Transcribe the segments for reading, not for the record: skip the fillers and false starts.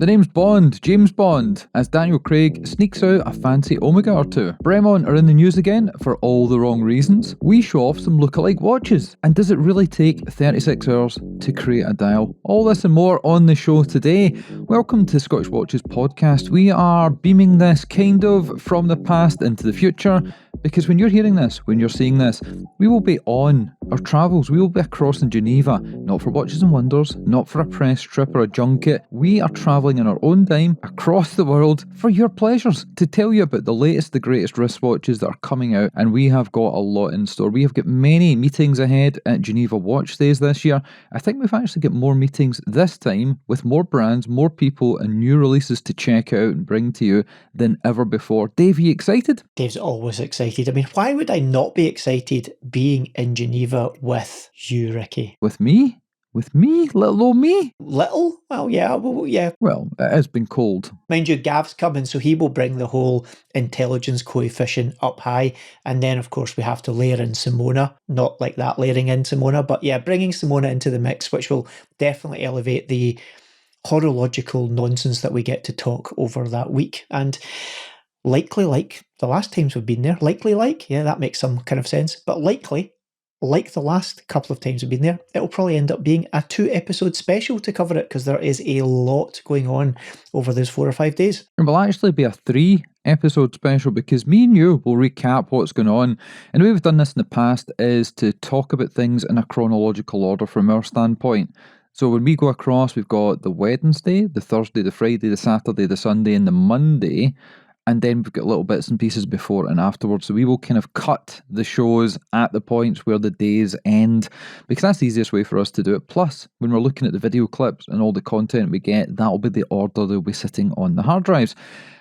The name's Bond, James Bond, as Daniel Craig sneaks out a fancy Omega or two. Bremont are in the news again for all the wrong reasons. We show off some lookalike watches. And does it really take 36 hours to create a dial? All this and more on the show today. Welcome to Scottish Watches Podcast. We are beaming this kind of from the past into the future, because when you're hearing this, when you're seeing this, we will be on our travels. We will be across in Geneva, not for Watches and Wonders, not for a press trip or a junket. We are travelling in our own time across the world for your pleasures, to tell you about the latest, the greatest wristwatches that are coming out, and we have got a lot in store. We have got many meetings ahead at Geneva Watch Days this year. I think we've actually got more meetings this time with more brands, more people and new releases to check out and bring to you than ever before. Dave, are you excited? Dave's always excited. I mean, why would I not be excited being in Geneva with you, Ricky? With me? With me? Little old me? Little? Well, yeah. Well, it has been cold. Mind you, Gav's coming, so he will bring the whole intelligence coefficient up high. And then, of course, we have to layer in Simona. Not like that, layering in Simona, but yeah, bringing Simona into the mix, which will definitely elevate the horological nonsense that we get to talk over that week. And likely like the last times we've been there, yeah, that makes some kind of sense, but likely, like the last couple of times we've been there, it'll probably end up being a 2-episode special to cover it, because there is a lot going on over those 4 or 5 days. It will actually be a 3-episode special, because me and you will recap what's going on. And the way we've done this in the past is to talk about things in a chronological order from our standpoint. So when we go across, we've got the Wednesday, the Thursday, the Friday, the Saturday, the Sunday, and the Monday. And then we've got little bits and pieces before and afterwards. So we will kind of cut the shows at the points where the days end, because that's the easiest way for us to do it. Plus, when we're looking at the video clips and all the content we get, that'll be the order they'll be sitting on the hard drives.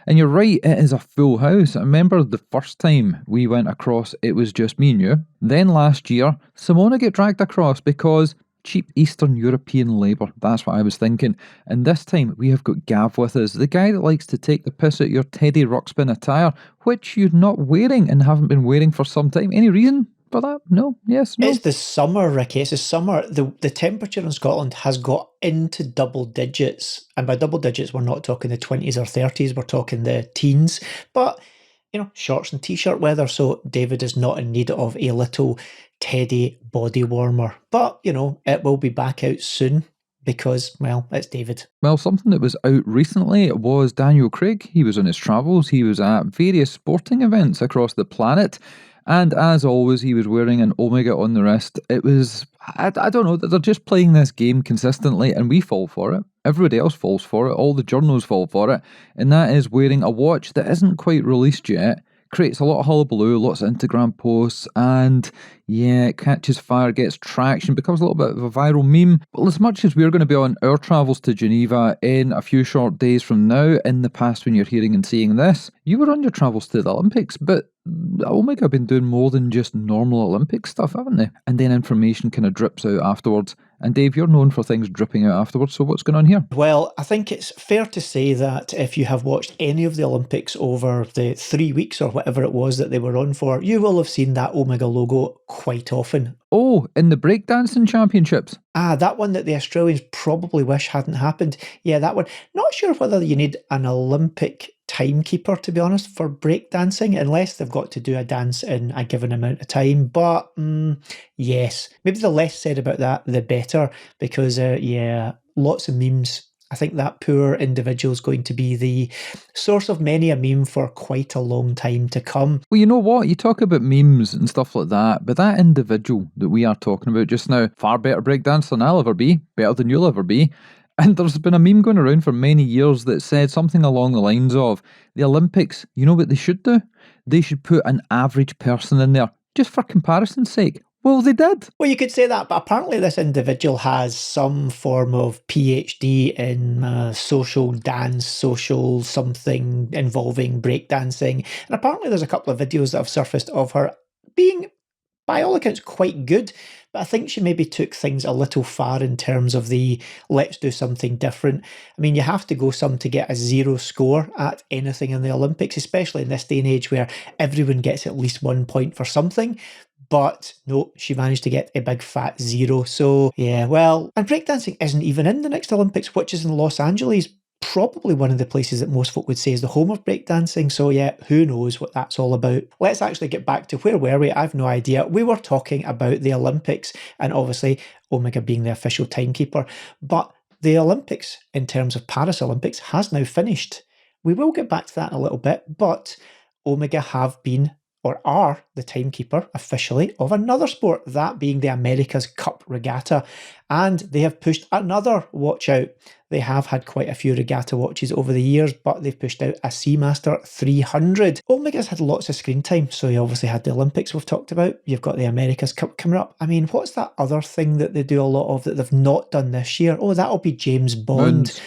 And you're right, it is a full house. I remember the first time we went across, it was just me and you. Then last year, Simona get dragged across because cheap Eastern European labour. That's what I was thinking. And this time we have got Gav with us, the guy that likes to take the piss at your Teddy Ruxpin attire, which you're not wearing and haven't been wearing for some time. Any reason for that? No? Yes? No? It's the summer, Ricky. It's the summer. The temperature in Scotland has got into double digits. And by double digits, we're not talking the 20s or 30s. We're talking the teens. But, you know, shorts and t-shirt weather. So David is not in need of a little Teddy body warmer, but you know, it will be back out soon because, well, it's David. Well, something that was out recently was Daniel Craig. He was on his travels, he was at various sporting events across the planet, and as always, he was wearing an Omega on the wrist. It was, I don't know, they're just playing this game consistently, and we fall for it. Everybody else falls for it, all the journals fall for it, and that is wearing a watch that isn't quite released yet. Creates a lot of hullabaloo, lots of Instagram posts, and yeah, it catches fire, gets traction, becomes a little bit of a viral meme. Well, as much as we're going to be on our travels to Geneva in a few short days from now, in the past when you're hearing and seeing this, you were on your travels to the Olympics, but Omega have been doing more than just normal Olympic stuff, haven't they? And then information kind of drips out afterwards. And Dave, you're known for things dripping out afterwards, so what's going on here? Well, I think it's fair to say that if you have watched any of the Olympics over the 3 weeks or whatever it was that they were on for, you will have seen that Omega logo quite often. Oh, in the breakdancing championships? That one that the Australians probably wish hadn't happened. Yeah, that one. Not sure whether you need an Olympic timekeeper, to be honest, for breakdancing, unless they've got to do a dance in a given amount of time. But yes, maybe the less said about that, the better, because yeah, lots of memes. I think that poor individual is going to be the source of many a meme for quite a long time to come. Well, you know what? You talk about memes and stuff like that, but that individual that we are talking about just now, far better breakdancer than I'll ever be, better than you'll ever be. And there's been a meme going around for many years that said something along the lines of, the Olympics, you know what they should do? They should put an average person in there, just for comparison's sake. Well, they did. Well, you could say that, but apparently this individual has some form of PhD in social dance, social something involving breakdancing. And apparently there's a couple of videos that have surfaced of her being, by all accounts, quite good. But I think she maybe took things a little far in terms of the let's do something different. I mean, you have to go some to get a 0 score at anything in the Olympics, especially in this day and age where everyone gets at least 1 point for something. But no, she managed to get a big fat 0. So yeah, well, and breakdancing isn't even in the next Olympics, which is in Los Angeles. probably one of the places that most folk would say is the home of breakdancing. So yeah, who knows what that's all about. Let's actually get back to where were we? I've no idea. We were talking about the Olympics and obviously Omega being the official timekeeper. But the Olympics, in terms of Paris Olympics, has now finished. We will get back to that in a little bit, but Omega have been or are the timekeeper officially of another sport, that being the America's Cup Regatta. And they have pushed another watch out. They have had quite a few regatta watches over the years, but they've pushed out a Seamaster 300. Omega's had lots of screen time, so you obviously had the Olympics we've talked about. You've got the America's Cup coming up. I mean, what's that other thing that they do a lot of that they've not done this year? Oh, that'll be James Bond. Moons.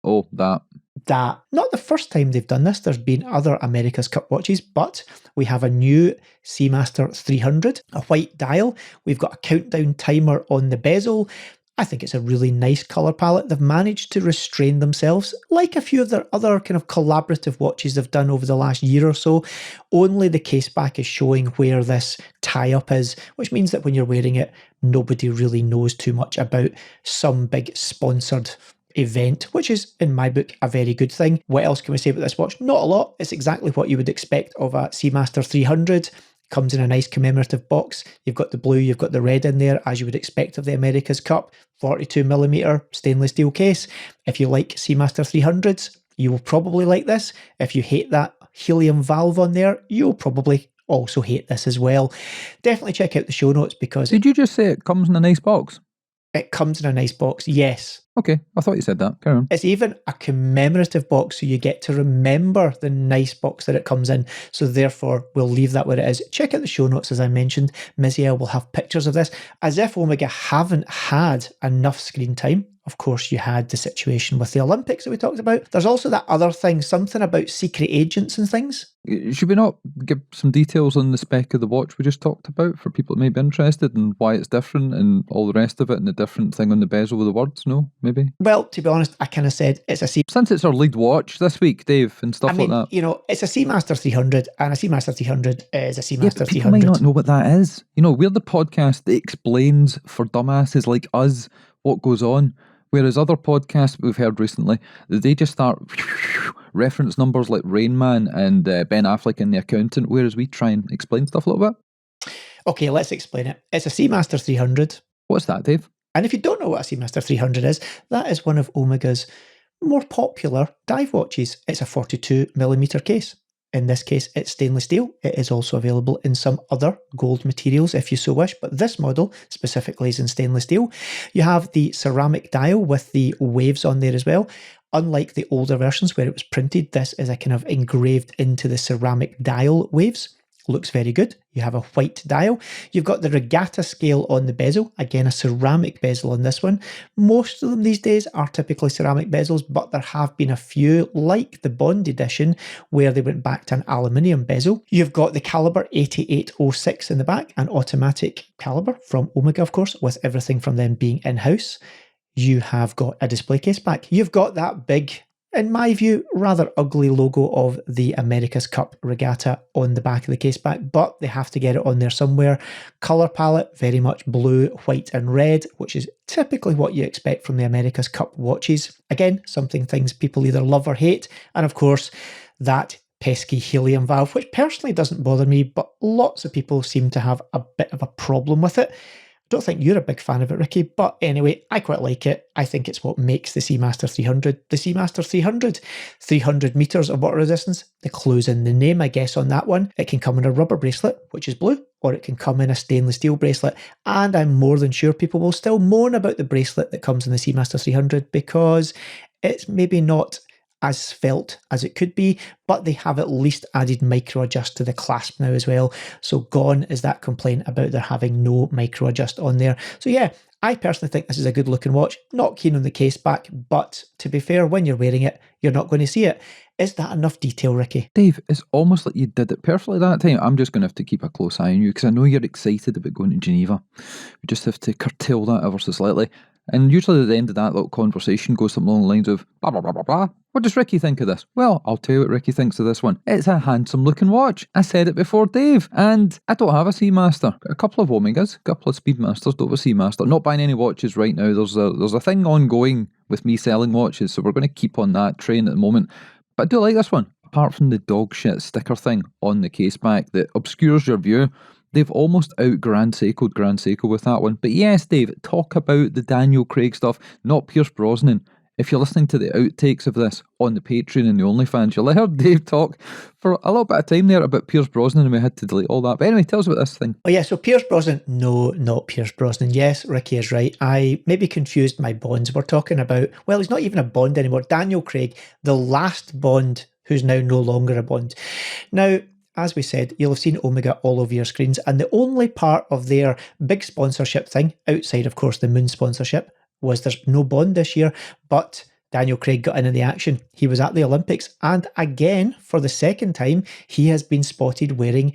Oh, that. Not the first time they've done this. There's been other America's Cup watches, but we have a new Seamaster 300, a white dial. We've got a countdown timer on the bezel. I think it's a really nice colour palette. They've managed to restrain themselves, like a few of their other kind of collaborative watches they've done over the last year or so. Only the case back is showing where this tie-up is, which means that when you're wearing it, nobody really knows too much about some big sponsored event, which is, in my book, a very good thing. What else can we say about this watch? Not a lot. It's exactly what you would expect of a Seamaster 300. Comes in a nice commemorative box. You've got the blue, you've got the red in there, as you would expect of the America's Cup. 42mm stainless steel case. If you like Seamaster 300s, you will probably like this. If you hate that helium valve on there, you'll probably also hate this as well. Definitely check out the show notes because... Did you just say it comes in a nice box? It comes in a nice box, yes. Okay, I thought you said that. Carry on. It's even a commemorative box, so you get to remember the nice box that it comes in. So therefore, we'll leave that where it is. Check out the show notes, as I mentioned. Miziel will have pictures of this. As if Omega haven't had enough screen time. Of course, you had the situation with the Olympics that we talked about. There's also that other thing, something about secret agents and things. Should we not give some details on the spec of the watch we just talked about for people that may be interested and why it's different and all the rest of it and the different thing on the bezel with the words? No, maybe? Well, to be honest, I kind of said it's a Since it's our lead watch this week, Dave, and stuff like that. You know, it's a Seamaster 300 and a Seamaster 300 is a Seamaster 300. People might not know what that is. You know, we're the podcast that explains for dumbasses like us what goes on. Whereas other podcasts we've heard recently, they just start reference numbers like Rain Man and Ben Affleck and The Accountant, whereas we try and explain stuff a little bit. Okay, let's explain it. It's a Seamaster 300. What's that, Dave? And if you don't know what a Seamaster 300 is, that is one of Omega's more popular dive watches. It's a 42mm case. In this case, it's stainless steel. It is also available in some other gold materials if you so wish, but this model specifically is in stainless steel. You have the ceramic dial with the waves on there as well. Unlike the older versions where it was printed, this is a kind of engraved into the ceramic dial waves. Looks very good. You have a white dial. You've got the regatta scale on the bezel. Again, a ceramic bezel on this one. Most of them these days are typically ceramic bezels, but there have been a few, like the Bond edition, where they went back to an aluminium bezel. You've got the caliber 8806 in the back, an automatic caliber from Omega, of course, with everything from them being in-house. You have got a display case back. You've got that big, in my view, rather ugly logo of the America's Cup Regatta on the back of the case back, but they have to get it on there somewhere. Colour palette, very much blue, white and red, which is typically what you expect from the America's Cup watches. Again, things people either love or hate. And of course, that pesky helium valve, which personally doesn't bother me, but lots of people seem to have a bit of a problem with it. Don't think you're a big fan of it, Ricky, but anyway, I quite like it. I think it's what makes the Seamaster 300 the Seamaster 300. 300 metres of water resistance. The clue's in the name, I guess, on that one. It can come in a rubber bracelet, which is blue, or it can come in a stainless steel bracelet. And I'm more than sure people will still moan about the bracelet that comes in the Seamaster 300 because it's maybe not as felt as it could be, but they have at least added micro adjust to the clasp now as well. So gone is that complaint about there having no micro adjust on there. So yeah, I personally think this is a good looking watch. Not keen on the case back, but to be fair, when you're wearing it, you're not going to see it. Is that enough detail, Ricky? Dave, it's almost like you did it perfectly that time. I'm just going to have to keep a close eye on you because I know you're excited about going to Geneva. We just have to curtail that ever so slightly. And usually at the end of that little conversation goes something along the lines of blah, blah, blah, blah, blah. What does Ricky think of this? Well, I'll tell you what Ricky thinks of this one. It's a handsome looking watch. I said it before, Dave. And I don't have a Seamaster. Got a couple of Omegas, a couple of Speedmasters, don't have a Seamaster. Not buying any watches right now. There's a thing ongoing with me selling watches, so we're going to keep on that train at the moment. But I do like this one. Apart from the dog shit sticker thing on the case back that obscures your view, they've almost out Grand Seiko with that one. But yes, Dave, talk about the Daniel Craig stuff, not Pierce Brosnan. If you're listening to the outtakes of this on the Patreon and the OnlyFans, you'll hear Dave talk for a little bit of time there about Pierce Brosnan, and we had to delete all that. But anyway, tell us about this thing. Oh yeah, so Pierce Brosnan, no, not Pierce Brosnan. Yes, Ricky is right. I maybe confused my Bonds. We're talking about, well, he's not even a Bond anymore. Daniel Craig, the last Bond who's now no longer a Bond. Now, as we said, you'll have seen Omega all over your screens, and the only part of their big sponsorship thing, outside of course the Moon sponsorship, was there's no Bond this year, but Daniel Craig got in the action. He was at the Olympics, and again, for the second time, he has been spotted wearing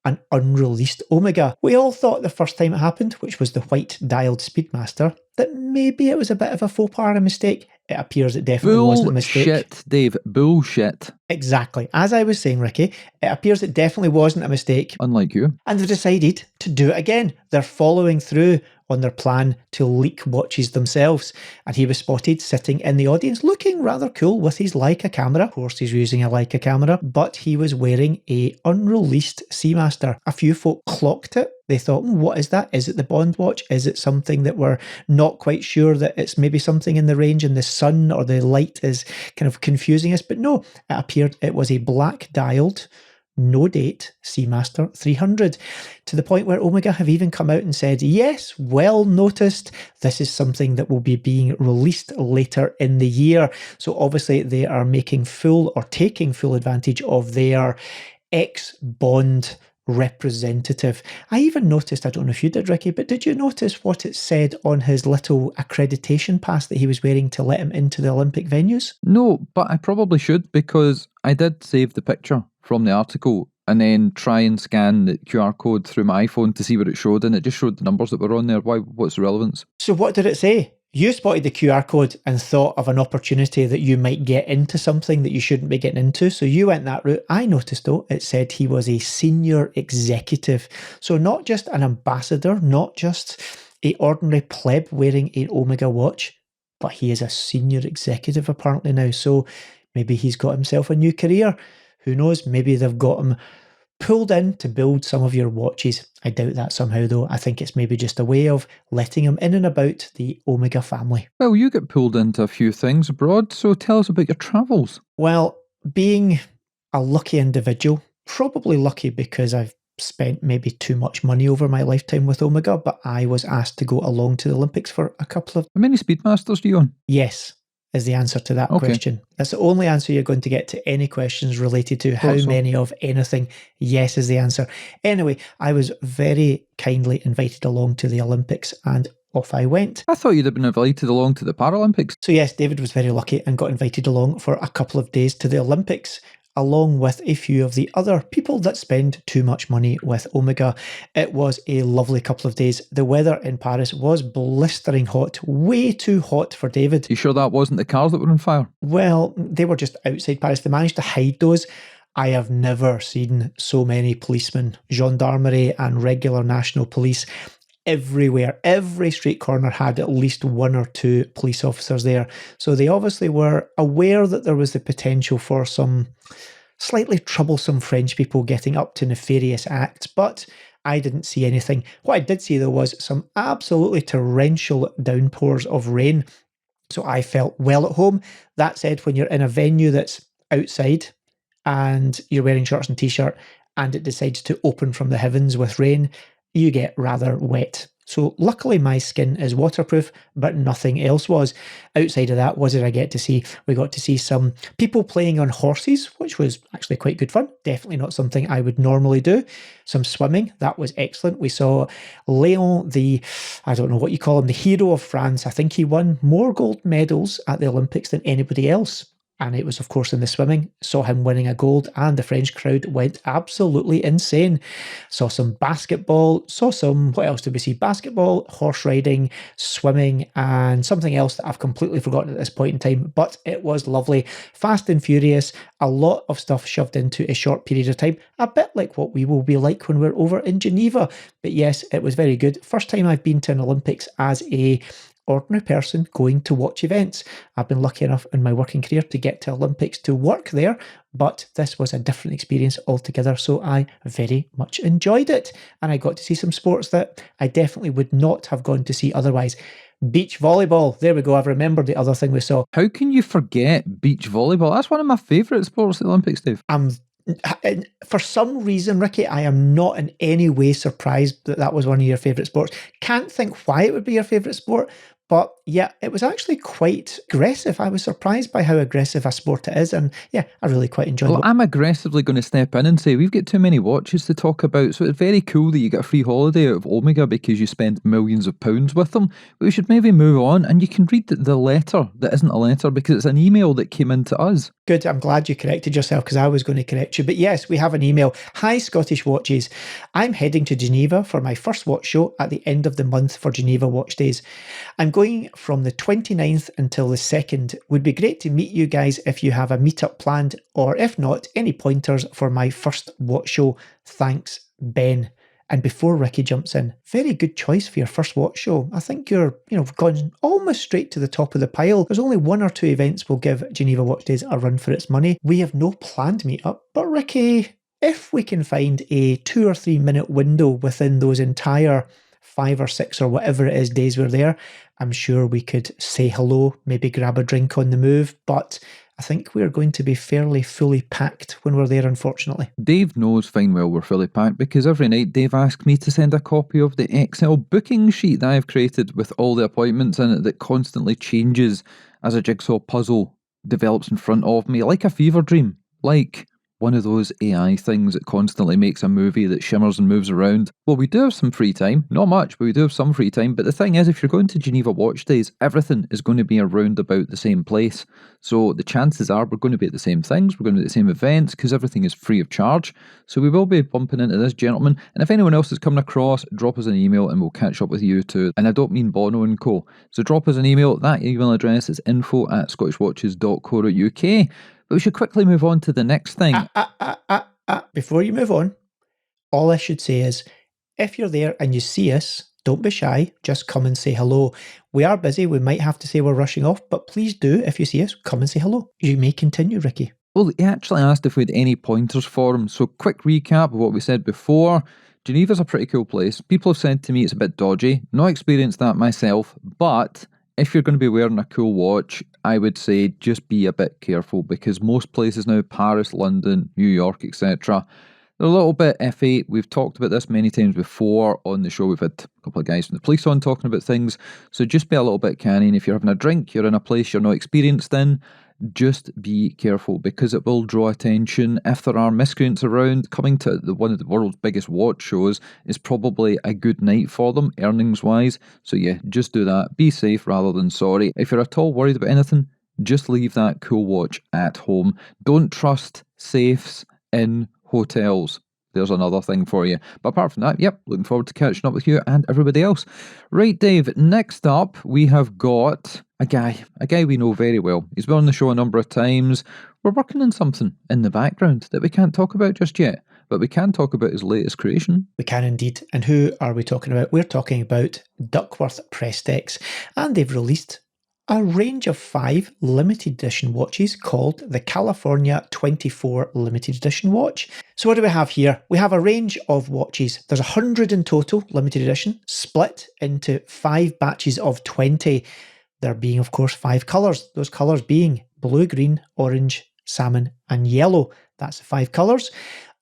an unreleased Omega. We all thought the first time it happened, which was the white dialed Speedmaster, that maybe it was a bit of a faux pas or a mistake. It appears it definitely wasn't a mistake. Bullshit, Dave. Bullshit. Exactly. As I was saying, Ricky, it appears it definitely wasn't a mistake. Unlike you. And they've decided to do it again. They're following through on their plan to leak watches themselves. And he was spotted sitting in the audience looking rather cool with his Leica camera. Of course, he's using a Leica camera, but he was wearing a unreleased Seamaster. A few folk clocked it. They thought, what is that? Is it the Bond watch? Is it something that we're not quite sure that it's maybe something in the range and the sun or the light is kind of confusing us? But no, it appeared it was a black dialed, no date Seamaster 300, to the point where Omega have even come out and said, yes, well noticed, this is something that will be being released later in the year. So obviously they are making full or taking full advantage of their ex-Bond representative. I even noticed, I don't know if you did, Ricky, but did you notice what it said on his little accreditation pass that he was wearing to let him into the Olympic venues? No, but I probably should, because I did save the picture from the article and then try and scan the QR code through my iPhone to see what it showed, and it just showed the numbers that were on there. What's the relevance? So what did it say? You spotted the QR code and thought of an opportunity that you might get into something that you shouldn't be getting into. So you went that route. I noticed though, it said he was a senior executive. So not just an ambassador, not just a ordinary pleb wearing an Omega watch, but he is a senior executive apparently now. So maybe he's got himself a new career. Who knows? Maybe they've got him pulled in to build some of your watches. I doubt that somehow though. I think it's maybe just a way of letting him in and about the Omega family. Well, you get pulled into a few things abroad, so tell us about your travels. Well, being a lucky individual, probably lucky because I've spent maybe too much money over my lifetime with Omega, but I was asked to go along to the Olympics for a couple of... How many Speedmasters do you own? Yes, is the answer to that question. That's the only answer you're going to get to any questions related to how many of anything. Yes is the answer. Anyway, I was very kindly invited along to the Olympics and off I went. I thought you'd have been invited along to the Paralympics. So yes, David was very lucky and got invited along for a couple of days to the Olympics, along with a few of the other people that spend too much money with Omega. It was a lovely couple of days. The weather in Paris was blistering hot, way too hot for David. You sure that wasn't the cars that were on fire? Well, they were just outside Paris. They managed to hide those. I have never seen so many policemen, gendarmerie and regular national police everywhere. Every street corner had at least one or two police officers there. So they obviously were aware that there was the potential for some slightly troublesome French people getting up to nefarious acts, but I didn't see anything. What I did see though was some absolutely torrential downpours of rain. So I felt well at home. That said, when you're in a venue that's outside and you're wearing shorts and t-shirt and it decides to open from the heavens with rain, you get rather wet. So luckily my skin is waterproof, but nothing else was. Outside of that, what did I get to see? We got to see some people playing on horses, which was actually quite good fun. Definitely not something I would normally do. Some swimming, that was excellent. We saw Léon, I don't know what you call him, the hero of France. I think he won more gold medals at the Olympics than anybody else. And it was, of course, in the swimming. Saw him winning a gold, and the French crowd went absolutely insane. Saw some basketball, what else did we see? Basketball, horse riding, swimming, and something else that I've completely forgotten at this point in time, but it was lovely. Fast and furious, a lot of stuff shoved into a short period of time, a bit like what we will be like when we're over in Geneva. But yes, it was very good. First time I've been to an Olympics as a ordinary person going to watch events. I've been lucky enough in my working career to get to Olympics to work there, but this was a different experience altogether, so I very much enjoyed it. And I got to see some sports that I definitely would not have gone to see otherwise. Beach volleyball. There we go. I've remembered the other thing we saw. How can you forget beach volleyball? That's one of my favourite sports at the Olympics, Dave. For some reason, Ricky, I am not in any way surprised that that was one of your favourite sports. Can't think why it would be your favourite sport, but yeah, it was actually quite aggressive. I was surprised by how aggressive a sport it is, and yeah, I really quite enjoyed Well, it. I'm aggressively going to step in and say we've got too many watches to talk about, so it's very cool that you get a free holiday out of Omega because you spend millions of pounds with them. But we should maybe move on, and you can read the letter that isn't a letter because it's an email that came in to us. Good, I'm glad you corrected yourself because I was going to correct you. But yes, we have an email. Hi, Scottish Watches. I'm heading to Geneva for my first watch show at the end of the month for Geneva Watch Days. I'm going from the 29th until the 2nd. Would be great to meet you guys if you have a meetup planned, or if not, any pointers for my first watch show. Thanks, Ben. And before Ricky jumps in, very good choice for your first watch show. I think you're, gone almost straight to the top of the pile. There's only 1 or 2 events will give Geneva Watch Days a run for its money. We have no planned meetup, but Ricky, if we can find a 2 or 3 minute window within those entire 5 or 6 or whatever it is days we're there, I'm sure we could say hello, maybe grab a drink on the move, but I think we're going to be fairly fully packed when we're there, unfortunately. Dave knows fine well we're fully packed because every night Dave asks me to send a copy of the Excel booking sheet that I've created with all the appointments in it that constantly changes as a jigsaw puzzle develops in front of me, like a fever dream, like one of those AI things that constantly makes a movie that shimmers and moves around. Well, we do have some free time. Not much, but we do have some free time. But the thing is, if you're going to Geneva Watch Days, everything is going to be around about the same place. So the chances are we're going to be at the same things, we're going to be at the same events, because everything is free of charge. So we will be bumping into this gentleman. And if anyone else is coming across, drop us an email and we'll catch up with you too. And I don't mean Bono and Co. So drop us an email. That email address is info@scottishwatches.co.uk. But we should quickly move on to the next thing. Before you move on, all I should say is, if you're there and you see us, don't be shy, just come and say hello. We are busy, we might have to say we're rushing off, but please do, if you see us, come and say hello. You may continue, Ricky. Well, he actually asked if we had any pointers for him, so quick recap of what we said before. Geneva's a pretty cool place. People have said to me it's a bit dodgy. Not experienced that myself, but if you're going to be wearing a cool watch, I would say just be a bit careful because most places now, Paris, London, New York, etc., they're a little bit iffy. We've talked about this many times before on the show. We've had a couple of guys from the police on talking about things. So just be a little bit canny. And if you're having a drink, you're in a place you're not experienced in, just be careful because it will draw attention. If there are miscreants around, coming to one of the world's biggest watch shows is probably a good night for them, earnings-wise. So yeah, just do that. Be safe rather than sorry. If you're at all worried about anything, just leave that cool watch at home. Don't trust safes in hotels. There's another thing for you. But apart from that, yep, looking forward to catching up with you and everybody else. Right, Dave, next up we have got a guy we know very well. He's been on the show a number of times. We're working on something in the background that we can't talk about just yet, but we can talk about his latest creation. We can indeed. And who are we talking about? We're talking about Duckworth Prestex, and they've released a range of 5 limited edition watches called the California 24 Limited Edition watch. So what do we have here? We have a range of watches. There's 100 in total, limited edition, split into 5 batches of 20. There being, of course, 5 colours. Those colours being blue, green, orange, salmon and yellow. That's the 5 colours,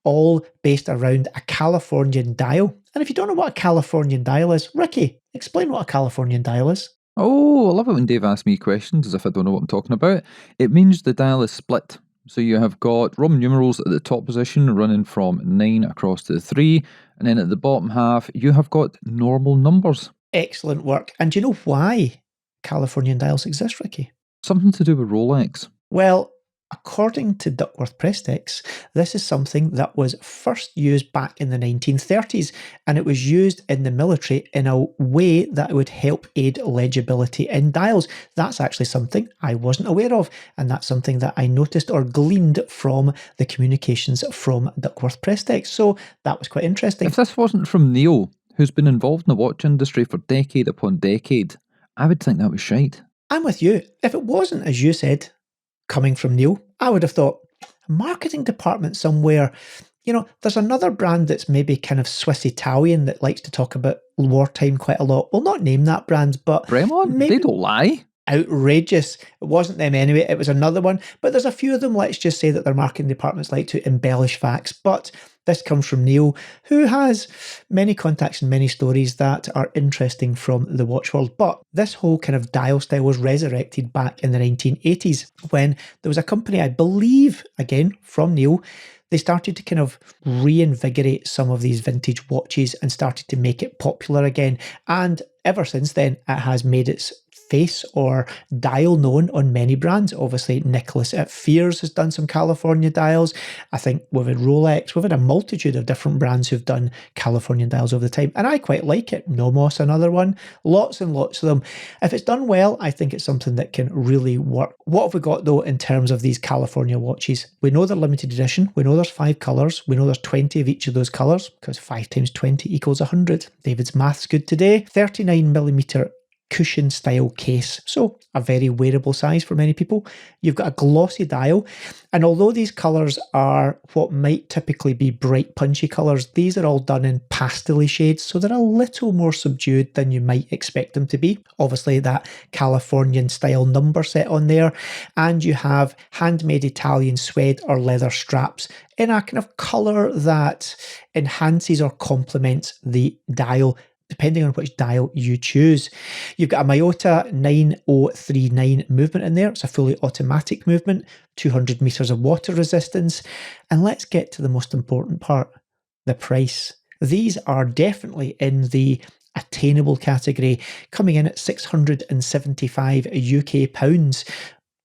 all based around a Californian dial. And if you don't know what a Californian dial is, Ricky, explain what a Californian dial is. Oh, I love it when Dave asks me questions as if I don't know what I'm talking about. It means the dial is split. So you have got Roman numerals at the top position running from 9 across to 3. And then at the bottom half, you have got normal numbers. Excellent work. And do you know why Californian dials exist, Ricky? Something to do with Rolex. Well, according to Duckworth Prestex, this is something that was first used back in the 1930s, and it was used in the military in a way that would help aid legibility in dials. That's actually something I wasn't aware of, and that's something that I noticed or gleaned from the communications from Duckworth Prestex. So that was quite interesting. If this wasn't from Neil, who's been involved in the watch industry for decade upon decade, I would think that was shite. I'm with you. If it wasn't, as you said, coming from Neil, I would have thought, marketing department somewhere. You know, there's another brand that's maybe kind of Swiss Italian that likes to talk about wartime quite a lot. We'll not name that brand, but Bremont? They maybe don't lie. outrageous. It wasn't them anyway, it was another one. But there's a few of them, let's just say, that their marketing departments like to embellish facts. But this comes from Neil, who has many contacts and many stories that are interesting from the watch world. But this whole kind of dial style was resurrected back in the 1980s when there was a company, I believe, again, from Neil. They started to kind of reinvigorate some of these vintage watches and started to make it popular again. And ever since then, it has made its face or dial known on many brands. Obviously, Nicholas at Fears has done some California dials. I think we've had Rolex, we've had a multitude of different brands who've done Californian dials over the time, and I quite like it. Nomos, another one, lots and lots of them. If it's done well, I think it's something that can really work. What have we got though in terms of these California watches? We know they're limited edition, we know there's 5 colours, we know there's 20 of each of those colours, because 5 times 20 equals 100. David's math's good today. 39mm cushion style case, so a very wearable size for many people. You've got a glossy dial, and although these colours are what might typically be bright punchy colours, these are all done in pastel shades, so they're a little more subdued than you might expect them to be. Obviously that Californian style number set on there, and you have handmade Italian suede or leather straps in a kind of colour that enhances or complements the dial, depending on which dial you choose. You've got a Miyota 9039 movement in there. It's a fully automatic movement, 200 meters of water resistance. And let's get to the most important part, the price. These are definitely in the attainable category, coming in at 675 UK pounds.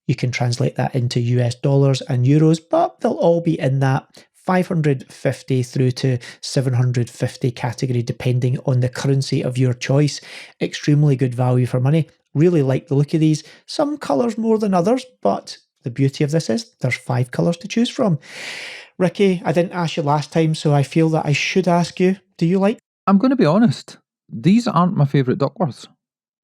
You can translate that into US dollars and euros, but they'll all be in that 550 through to 750 category, depending on the currency of your choice. Extremely good value for money. Really like the look of these. Some colours more than others, but the beauty of this is there's 5 colours to choose from. Ricky, I didn't ask you last time, so I feel that I should ask you, do you like? I'm going to be honest, these aren't my favourite Duckworths,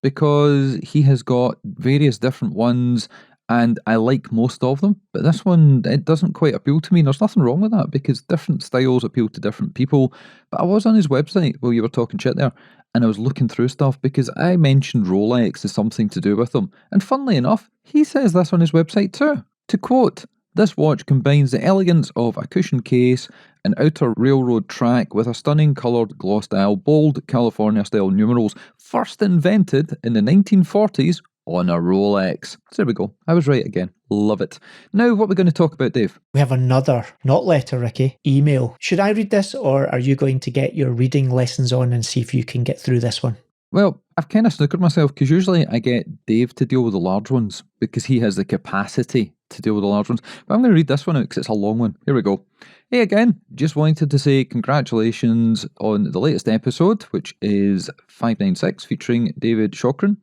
because he has got various different ones and I like most of them, but this one, it doesn't quite appeal to me. There's nothing wrong with that because different styles appeal to different people. But I was on his website while you were talking shit there, and I was looking through stuff because I mentioned Rolex as something to do with them. And funnily enough, he says this on his website too. To quote, "This watch combines the elegance of a cushion case, an outer railroad track with a stunning coloured gloss dial, bold California-style numerals, first invented in the 1940s on a Rolex." So there we go. I was right again. Love it. Now, what we're going to talk about, Dave? We have another, not letter, Ricky, email. Should I read this, or are you going to get your reading lessons on and see if you can get through this one? Well, I've kind of snookered myself because usually I get Dave to deal with the large ones because he has the capacity to deal with the large ones. But I'm going to read this one out because it's a long one. Here we go. Hey again, just wanted to say congratulations on the latest episode, which is 596 featuring David Shockran.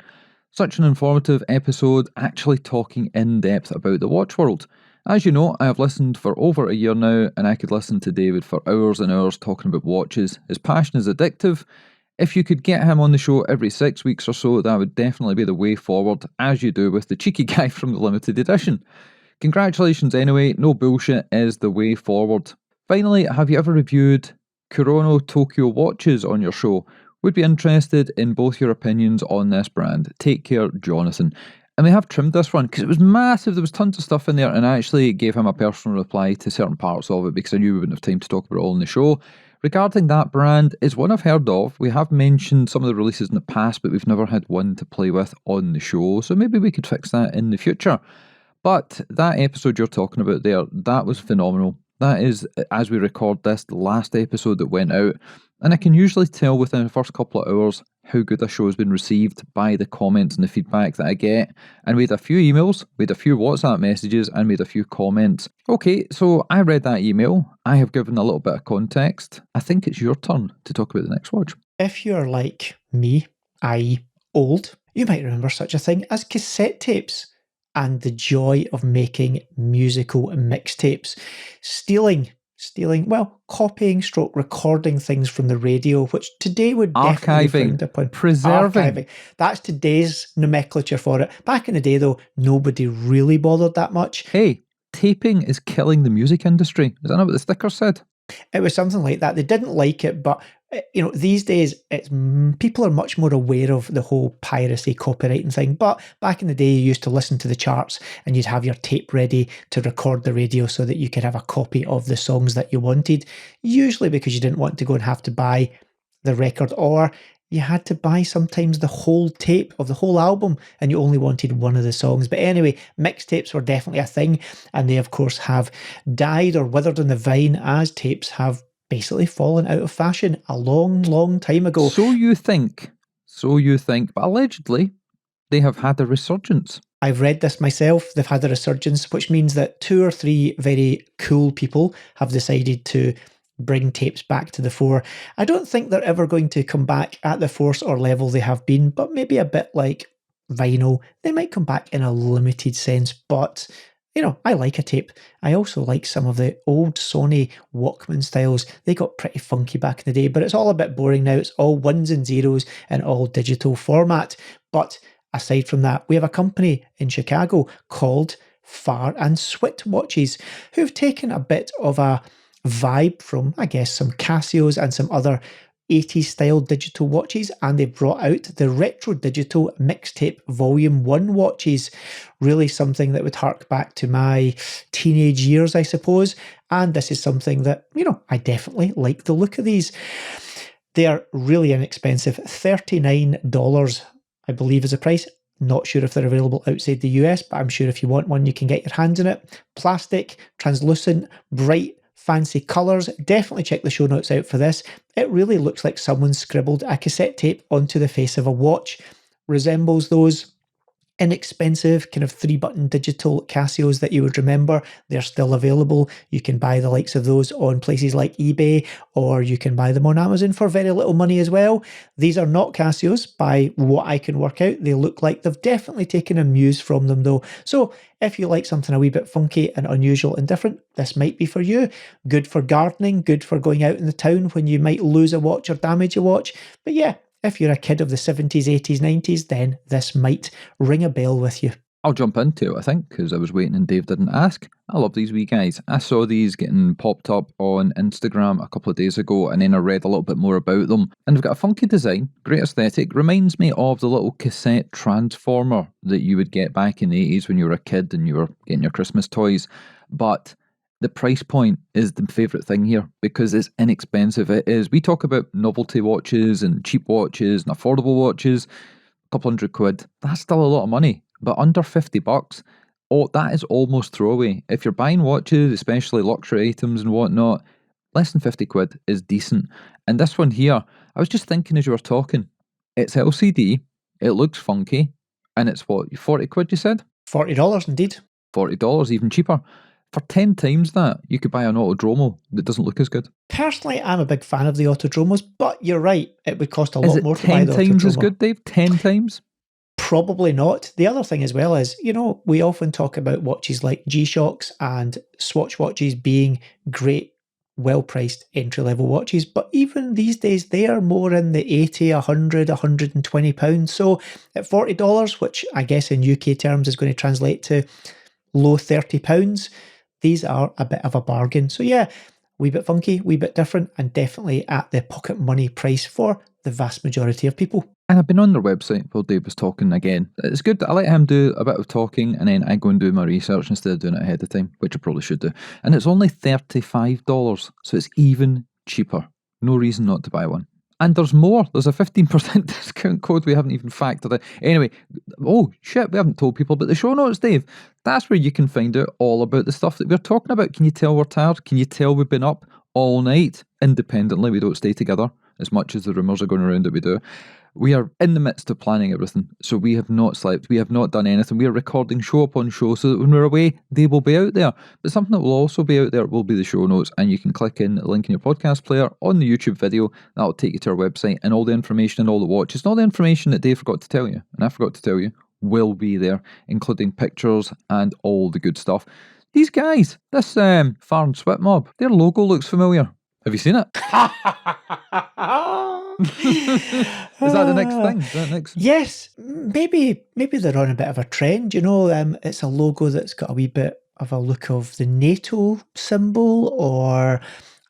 Such an informative episode, actually talking in depth about the watch world. As you know, I have listened for over a year now, and I could listen to David for hours and hours talking about watches. His passion is addictive. If you could get him on the show every 6 weeks or so, that would definitely be the way forward, as you do with the cheeky guy from the limited edition. Congratulations anyway, no bullshit is the way forward. Finally, have you ever reviewed Kurono Tokyo watches on your show? Would be interested in both your opinions on this brand. Take care, Jonathan. And we have trimmed this one because it was massive. There was tons of stuff in there, and I actually gave him a personal reply to certain parts of it because I knew we wouldn't have time to talk about it all in the show. Regarding that brand, it's one I've heard of. We have mentioned some of the releases in the past, but we've never had one to play with on the show, so maybe we could fix that in the future. But that episode you're talking about there, that was phenomenal. That is, as we record this, the last episode that went out. And I can usually tell within the first couple of hours how good a show has been received by the comments and the feedback that I get. And we had a few emails, we had a few WhatsApp messages, and we had a few comments. Okay, so I read that email. I have given a little bit of context. I think it's your turn to talk about the next watch. If you're like me, i.e. old, you might remember such a thing as cassette tapes and the joy of making musical mixtapes. Stealing stealing, well, copying stroke recording things from the radio, which today would definitely be frowned upon. Preserving. Archiving. That's today's nomenclature for it. Back in the day, though, nobody really bothered that much. Hey, taping is killing the music industry. Is that not what the sticker said? It was something like that. They didn't like it, but these days it's people are much more aware of the whole piracy copywriting thing. But back in the day, you used to listen to the charts and you'd have your tape ready to record the radio so that you could have a copy of the songs that you wanted. Usually because you didn't want to go and have to buy the record, or you had to buy sometimes the whole tape of the whole album and you only wanted one of the songs. But anyway, mixtapes were definitely a thing, and they of course have died or withered on the vine as tapes have basically fallen out of fashion a long time ago. So you think, but allegedly they have had a resurgence. I've read this myself. They've had a resurgence, which means that 2 or 3 very cool people have decided to bring tapes back to the fore. I don't think they're ever going to come back at the force or level they have been, but maybe a bit like vinyl. They might come back in a limited sense, but I like a tape. I also like some of the old Sony Walkman styles. They got pretty funky back in the day, but it's all a bit boring now. It's all ones and zeros in all digital format. But aside from that, we have a company in Chicago called Far and Swit Watches, who've taken a bit of a vibe from, I guess, some Casios and some other 80s style digital watches, and they brought out the Retro Digital Mixtape Volume 1 watches. Really something that would hark back to my teenage years, I suppose. And this is something that, I definitely like the look of these. They are really inexpensive. $39, I believe, is the price. Not sure if they're available outside the US, but I'm sure if you want one, you can get your hands on it. Plastic, translucent, bright, fancy colours. Definitely check the show notes out for this. It really looks like someone scribbled a cassette tape onto the face of a watch. Resembles those inexpensive kind of 3-button digital Casios that you would remember. They're still available. You can buy the likes of those on places like eBay, or you can buy them on Amazon for very little money as well. These are not Casios by what I can work out. They look like they've definitely taken a muse from them though. So if you like something a wee bit funky and unusual and different, this might be for you. Good for gardening, good for going out in the town when you might lose a watch or damage a watch. But yeah, if you're a kid of the 70s, 80s, 90s, then this might ring a bell with you. I'll jump into it, I think, because I was waiting and Dave didn't ask. I love these wee guys. I saw these getting popped up on Instagram a couple of days ago, and then I read a little bit more about them. And they've got a funky design, great aesthetic. Reminds me of the little cassette transformer that you would get back in the 80s when you were a kid and you were getting your Christmas toys. But the price point is the favourite thing here because it's inexpensive. It is. We talk about novelty watches and cheap watches and affordable watches, a couple £100. That's still a lot of money, but under $50, that is almost throwaway. If you're buying watches, especially luxury items and whatnot, less than £50 is decent. And this one here, I was just thinking as you were talking, it's LCD, it looks funky, and it's what, £40 you said? $40 indeed. $40, even cheaper. For 10 times that, you could buy an Autodromo that doesn't look as good. Personally, I'm a big fan of the Autodromos, but you're right, it would cost a lot more to buy the Autodromo. 10 times as good, Dave? 10 times? Probably not. The other thing as well is, we often talk about watches like G-Shocks and Swatch watches being great, well-priced entry-level watches, but even these days, they are more in the 80, 100, 120 pounds. So at $40, which I guess in UK terms is going to translate to low £30, these are a bit of a bargain. So yeah, wee bit funky, wee bit different, and definitely at the pocket money price for the vast majority of people. And I've been on their website while Dave was talking again. It's good. I let him do a bit of talking and then I go and do my research instead of doing it ahead of time, which I probably should do. And it's only $35, so it's even cheaper. No reason not to buy one. And there's more. There's a 15% discount code we haven't even factored in. Anyway, oh shit, we haven't told people about the show notes, Dave. That's where you can find out all about the stuff that we're talking about. Can you tell we're tired? Can you tell we've been up all night independently? We don't stay together as much as the rumours are going around that we do. We are in the midst of planning everything, so we have not slept, we have not done anything. We are recording show upon show so that when we're away, they will be out there. But something that will also be out there will be the show notes, and you can click in the link in your podcast player on the YouTube video. That'll take you to our website, and all the information and all the watches, and all the information that Dave forgot to tell you, and I forgot to tell you, will be there, including pictures and all the good stuff. These guys, this Far and Swip mob, their logo looks familiar. Have you seen it? Is that the next thing? Is that next? Yes, maybe they're on a bit of a trend. It's a logo that's got a wee bit of a look of the NATO symbol, or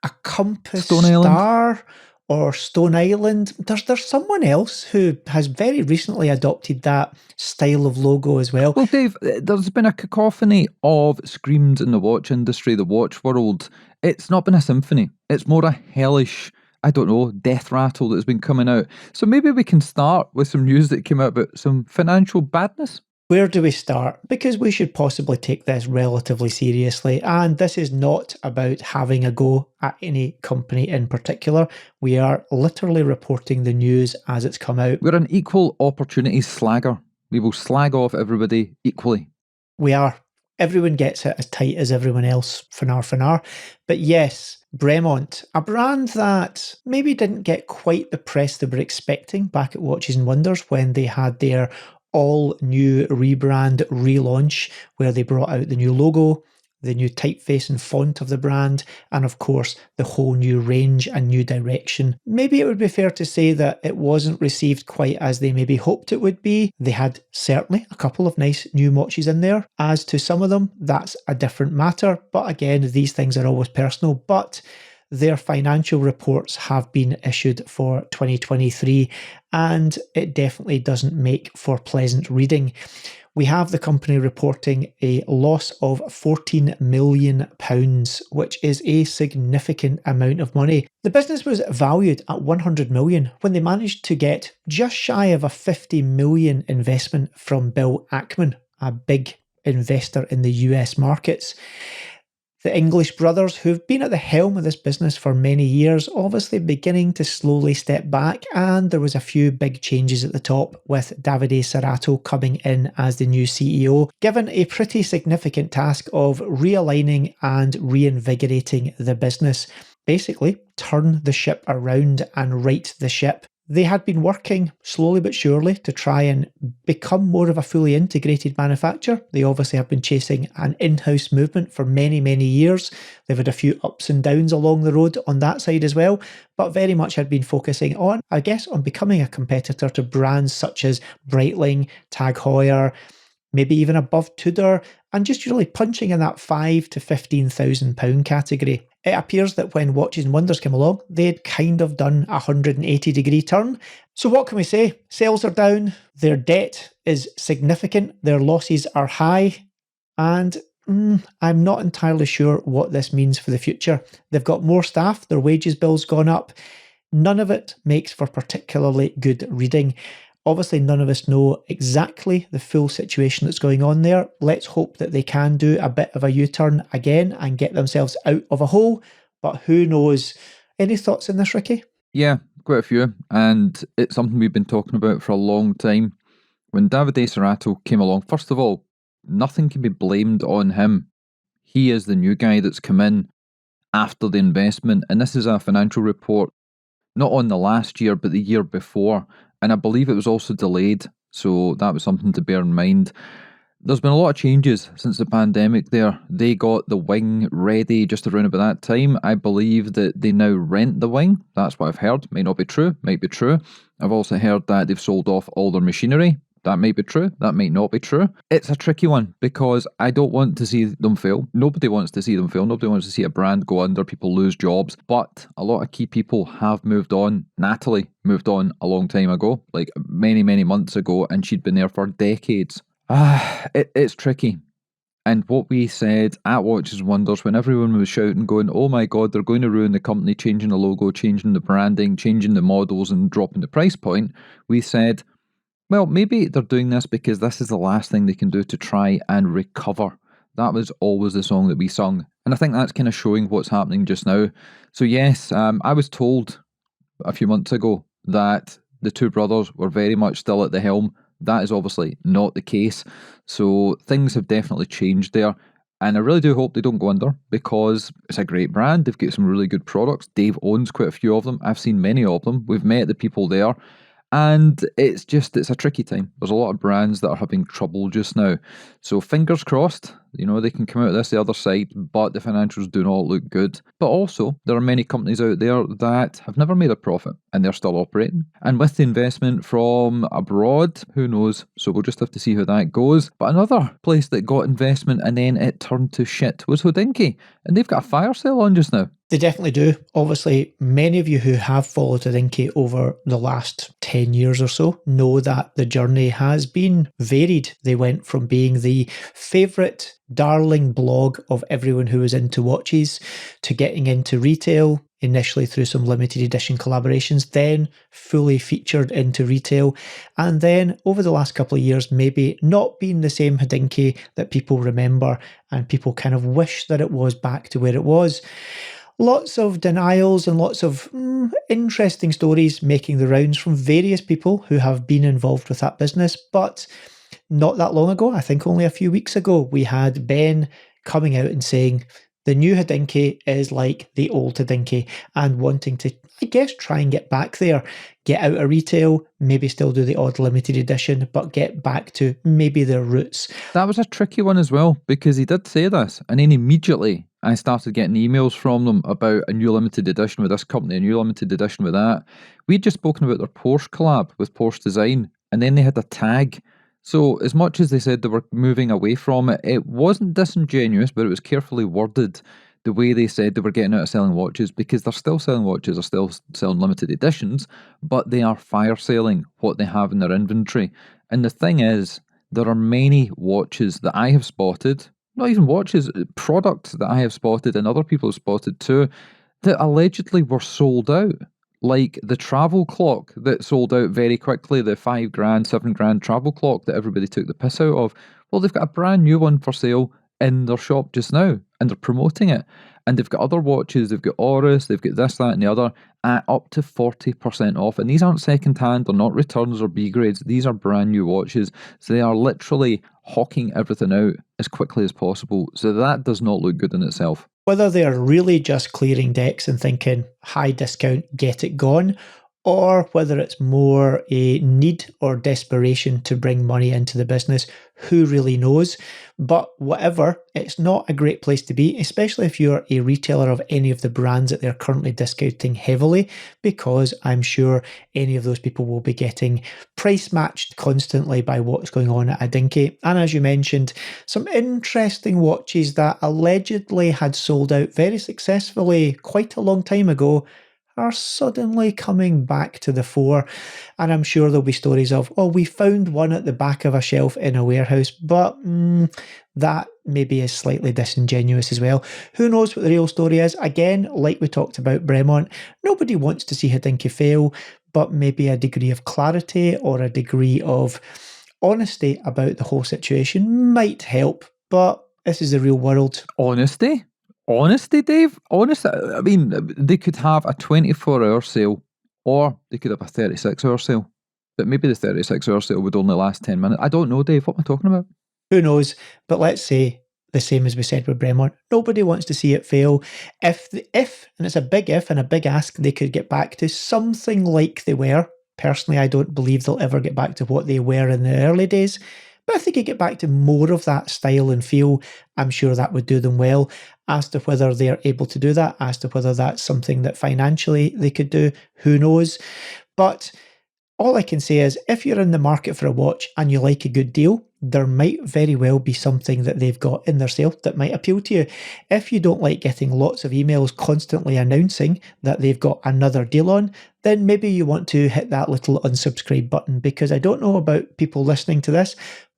a compass Stone Island. star, or Stone Island. There's someone else who has very recently adopted that style of logo as well. Well, Dave, there's been a cacophony of screams in the watch industry, the watch world. It's not been a symphony. It's more a hellish, I don't know, death rattle that's been coming out. So maybe we can start with some news that came out about some financial badness. Where do we start? Because we should possibly take this relatively seriously, and this is not about having a go at any company in particular. We are literally reporting the news as it's come out. We're an equal opportunities slagger. We will slag off everybody equally. We are. Everyone gets it as tight as everyone else, fanar. But yes, Bremont, a brand that maybe didn't get quite the press they were expecting back at Watches and Wonders when they had their all-new rebrand relaunch, where they brought out the new logo, the new typeface and font of the brand, and of course the whole new range and new direction. Maybe it would be fair to say that it wasn't received quite as they maybe hoped it would be. They had certainly a couple of nice new watches in there. As to some of them, that's a different matter, but again, these things are always personal. But their financial reports have been issued for 2023, and it definitely doesn't make for pleasant reading. We have the company reporting a loss of £14 million, which is a significant amount of money. The business was valued at £100 million when they managed to get just shy of a £50 million investment from Bill Ackman, a big investor in the US markets. The English brothers, who've been at the helm of this business for many years, obviously beginning to slowly step back, and there was a few big changes at the top, with Davide Serrato coming in as the new CEO, given a pretty significant task of realigning and reinvigorating the business. Basically, turn the ship around and right the ship. They had been working slowly but surely to try and become more of a fully integrated manufacturer. They obviously have been chasing an in-house movement for many, many years. They've had a few ups and downs along the road on that side as well, but very much had been focusing on, I guess, on becoming a competitor to brands such as Breitling, Tag Heuer, maybe even above Tudor, and just really punching in that £5,000 to £15,000 category. It appears that when Watches and Wonders came along, they'd kind of done a 180-degree turn. So what can we say? Sales are down, their debt is significant, their losses are high, and I'm not entirely sure what this means for the future. They've got more staff, their wages bill's gone up. None of it makes for particularly good reading. Obviously, none of us know exactly the full situation that's going on there. Let's hope that they can do a bit of a U-turn again and get themselves out of a hole, but who knows? Any thoughts on this, Ricky? Yeah, quite a few, and it's something we've been talking about for a long time. When Davide Serrato came along, first of all, nothing can be blamed on him. He is the new guy that's come in after the investment, and this is a financial report, not on the last year, but the year before. And I believe it was also delayed, so that was something to bear in mind. There's been a lot of changes since the pandemic there. They got the wing ready just around about that time. I believe that they now rent the wing. That's what I've heard. Might not be true, might be true. I've also heard that they've sold off all their machinery. That might be true, that might not be true. It's a tricky one because I don't want to see them fail. Nobody wants to see them fail. Nobody wants to see a brand go under, people lose jobs. But a lot of key people have moved on. Natalie moved on a long time ago, like many, many months ago, and she'd been there for decades. It's tricky. And what we said at Watches and Wonders, when everyone was shouting, going, oh my God, they're going to ruin the company, changing the logo, changing the branding, changing the models and dropping the price point, we said, well, maybe they're doing this because this is the last thing they can do to try and recover. That was always the song that we sung. And I think that's kind of showing what's happening just now. So yes, I was told a few months ago that the two brothers were very much still at the helm. That is obviously not the case. So things have definitely changed there. And I really do hope they don't go under because it's a great brand. They've got some really good products. Dave owns quite a few of them. I've seen many of them. We've met the people there. And it's a tricky time. There's a lot of brands that are having trouble just now. So fingers crossed You know, they can come out of this the other side, but the financials do not look good. But also, there are many companies out there that have never made a profit and they're still operating. And with the investment from abroad, who knows? So we'll just have to see how that goes. But another place that got investment and then it turned to shit was Hodinkee. And they've got a fire sale on just now. They definitely do. Obviously, many of you who have followed Hodinkee over the last 10 years or so know that the journey has been varied. They went from being the favourite darling blog of everyone who was into watches to getting into retail, initially through some limited edition collaborations, then fully featured into retail, and then over the last couple of years maybe not being the same Hodinkee that people remember and people kind of wish that it was back to where it was. Lots of denials and lots of interesting stories making the rounds from various people who have been involved with that business. But not that long ago, I think only a few weeks ago, we had Ben coming out and saying the new Hodinkee is like the old Hodinkee and wanting to, I guess, try and get back there, get out of retail, maybe still do the odd limited edition, but get back to maybe their roots. That was a tricky one as well, because he did say this, and then immediately I started getting emails from them about a new limited edition with this company, a new limited edition with that. We'd just spoken about their Porsche collab with Porsche Design, and then they had a tag. So as much as they said they were moving away from it, it wasn't disingenuous, but it was carefully worded the way they said they were getting out of selling watches, because they're still selling watches, they're still selling limited editions, but they are fire selling what they have in their inventory. And the thing is, there are many watches that I have spotted, not even watches, products that I have spotted and other people have spotted too, that allegedly were sold out. Like the travel clock that sold out very quickly, the $5,000, $7,000 travel clock that everybody took the piss out of. Well, they've got a brand new one for sale in their shop just now, and they're promoting it. And they've got other watches, they've got Oris, they've got this, that, and the other at up to 40% off. And these aren't second hand, they're not returns or B grades, these are brand new watches. So they are literally hawking everything out as quickly as possible. So that does not look good in itself. Whether they are really just clearing decks and thinking high discount, get it gone, or whether it's more a need or desperation to bring money into the business, who really knows? But whatever, it's not a great place to be, especially if you're a retailer of any of the brands that they're currently discounting heavily, because I'm sure any of those people will be getting price matched constantly by what's going on at Hodinkee. And as you mentioned, some interesting watches that allegedly had sold out very successfully quite a long time ago are suddenly coming back to the fore. And I'm sure there'll be stories of, oh, we found one at the back of a shelf in a warehouse, but that maybe is slightly disingenuous as well. Who knows what the real story is? Again, like we talked about Bremont, nobody wants to see Hodinkee fail, but maybe a degree of clarity or a degree of honesty about the whole situation might help. But this is the real world. Honesty? Honesty, Dave? Honestly, I mean, they could have a 24-hour sale or they could have a 36-hour sale. But maybe the 36-hour sale would only last 10 minutes. I don't know, Dave. What am I talking about? Who knows? But let's say the same as we said with Bremont. Nobody wants to see it fail. If, and it's a big if and a big ask, they could get back to something like they were. Personally, I don't believe they'll ever get back to what they were in the early days. But if they could get back to more of that style and feel, I'm sure that would do them well. As to whether they're able to do that, as to whether that's something that financially they could do, who knows? But all I can say is, if you're in the market for a watch and you like a good deal, there might very well be something that they've got in their sale that might appeal to you. If you don't like getting lots of emails constantly announcing that they've got another deal on, then maybe you want to hit that little unsubscribe button, because I don't know about people listening to this.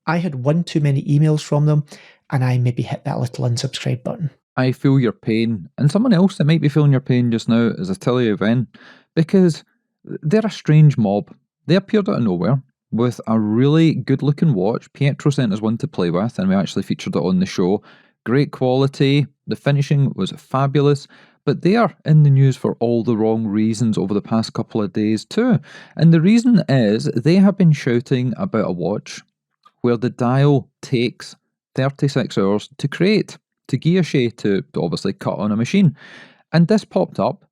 I had one too many emails from them and I maybe hit that little unsubscribe button. I feel your pain, and someone else that might be feeling your pain just now is Atelier Ven, because they're a strange mob. They appeared out of nowhere with a really good looking watch. Pietro sent us one to play with and we actually featured it on the show. Great quality, the finishing was fabulous, but they are in the news for all the wrong reasons over the past couple of days too. And the reason is they have been shouting about a watch where the dial takes 36 hours to create, to guilloche, to obviously cut on a machine. And this popped up,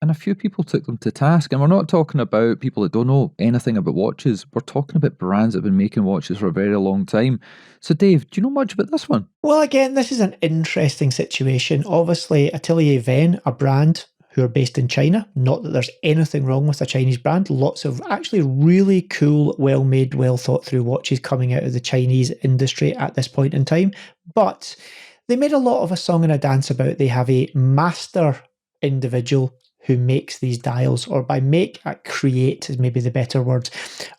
and a few people took them to task. And we're not talking about people that don't know anything about watches. We're talking about brands that have been making watches for a very long time. So, Dave, do you know much about this one? Well, again, this is an interesting situation. Obviously, Atelier Venn, a brand who are based in China. Not that there's anything wrong with a Chinese brand. Lots of actually really cool, well-made, well-thought-through watches coming out of the Chinese industry at this point in time. But they made a lot of a song and a dance about they have a master individual who makes these dials, or by make, create is maybe the better word,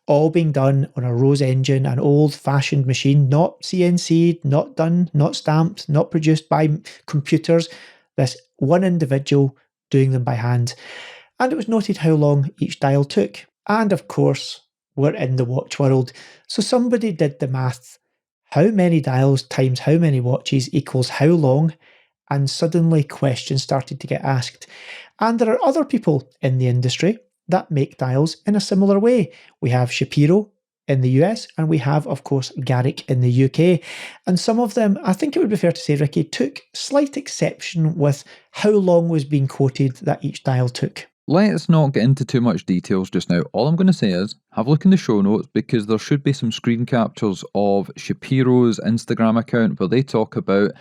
all being done on a Rose engine, an old-fashioned machine, not CNC, not done, not stamped, not produced by computers. This one individual doing them by hand. And it was noted how long each dial took. And of course, we're in the watch world. So somebody did the math. How many dials times how many watches equals how long? And suddenly questions started to get asked. And there are other people in the industry that make dials in a similar way. We have Shapiro in the US, and we have, of course, Garrick in the UK. And some of them, I think it would be fair to say, Ricky, took slight exception with how long was being quoted that each dial took. Let's not get into too much details just now. All I'm going to say is, have a look in the show notes, because there should be some screen captures of Shapiro's Instagram account where they talk about